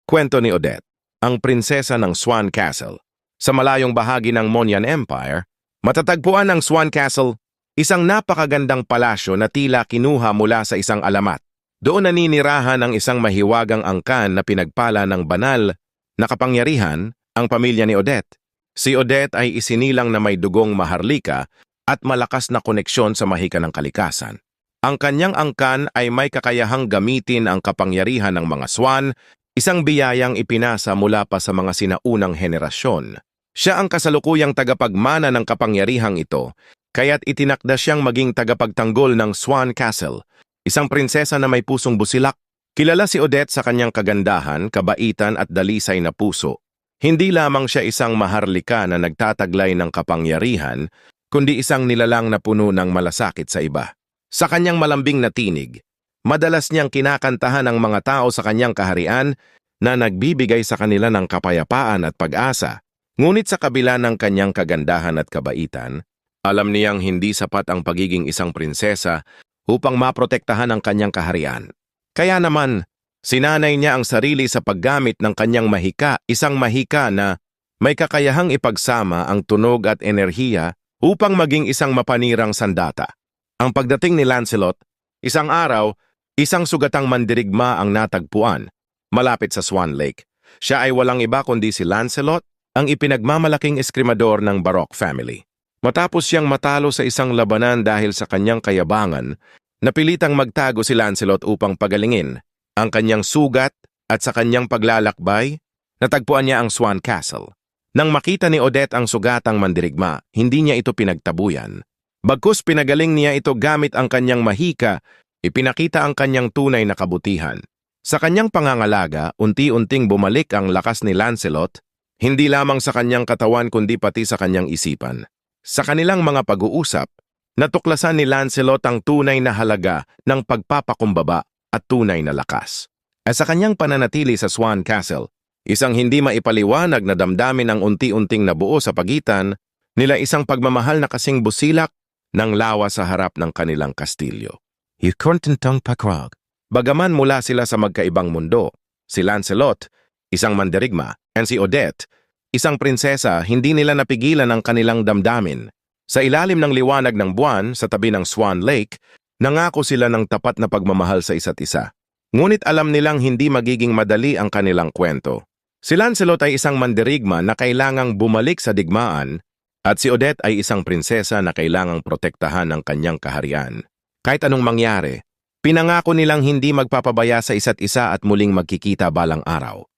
Kwento ni Odette, ang prinsesa ng Swan Castle. Sa malayong bahagi ng Monyan Empire, matatagpuan ang Swan Castle, isang napakagandang palasyo na tila kinuha mula sa isang alamat. Doon naninirahan ang isang mahiwagang angkan na pinagpala ng banal na kapangyarihan, ang pamilya ni Odette. Si Odette ay isinilang na may dugong maharlika at malakas na koneksyon sa mahika ng kalikasan. Ang kanyang angkan ay may kakayahang gamitin ang kapangyarihan ng mga swan, isang biyayang ipinasa mula pa sa mga sinaunang henerasyon. Siya ang kasalukuyang tagapagmana ng kapangyarihang ito, kaya't itinakda siyang maging tagapagtanggol ng Swan Castle, isang prinsesa na may pusong busilak. Kilala si Odette sa kanyang kagandahan, kabaitan at dalisay na puso. Hindi lamang siya isang maharlika na nagtataglay ng kapangyarihan, kundi isang nilalang na puno ng malasakit sa iba. Sa kanyang malambing na tinig, madalas niyang kinakantahan ang mga tao sa kanyang kaharian na nagbibigay sa kanila ng kapayapaan at pag-asa. Ngunit sa kabila ng kanyang kagandahan at kabaitan, alam niyang hindi sapat ang pagiging isang prinsesa upang maprotektahan ang kanyang kaharian. Kaya naman, sinanay niya ang sarili sa paggamit ng kanyang mahika, isang mahika na may kakayahang ipagsama ang tunog at enerhiya upang maging isang mapanirang sandata. Ang pagdating ni Lancelot, isang araw, isang sugatang mandirigma ang natagpuan, malapit sa Swan Lake. Siya ay walang iba kundi si Lancelot, ang ipinagmamalaking eskrimador ng Baroque family. Matapos siyang matalo sa isang labanan dahil sa kanyang kayabangan, napilitang magtago si Lancelot upang pagalingin ang kanyang sugat at sa kanyang paglalakbay, natagpuan niya ang Swan Castle. Nang makita ni Odette ang sugatang mandirigma, hindi niya ito pinagtabuyan. Bagkus pinagaling niya ito gamit ang kanyang mahika, ipinakita ang kanyang tunay na kabutihan. Sa kanyang pangangalaga, unti-unting bumalik ang lakas ni Lancelot, hindi lamang sa kanyang katawan kundi pati sa kanyang isipan. Sa kanilang mga pag-uusap, natuklasan ni Lancelot ang tunay na halaga ng pagpapakumbaba at tunay na lakas. At sa kanyang pananatili sa Swan Castle, isang hindi maipaliwanag na damdamin ang unti-unting nabuo sa pagitan nila, isang pagmamahal na kasing busilak ng lawa sa harap ng kanilang kastilyo. Ikontentong pakrag. Bagaman mula sila sa magkaibang mundo, si Lancelot, isang mandirigma, and si Odette, isang prinsesa, hindi nila napigilan ang kanilang damdamin. Sa ilalim ng liwanag ng buwan sa tabi ng Swan Lake, nangako sila ng tapat na pagmamahal sa isa't isa. Ngunit alam nilang hindi magiging madali ang kanilang kwento. Si Lancelot ay isang mandirigma na kailangang bumalik sa digmaan, at si Odette ay isang prinsesa na kailangang protektahan ang kanyang kaharian. Kahit anong mangyari, pinangako nilang hindi magpapabaya sa isa't isa at muling magkikita balang araw.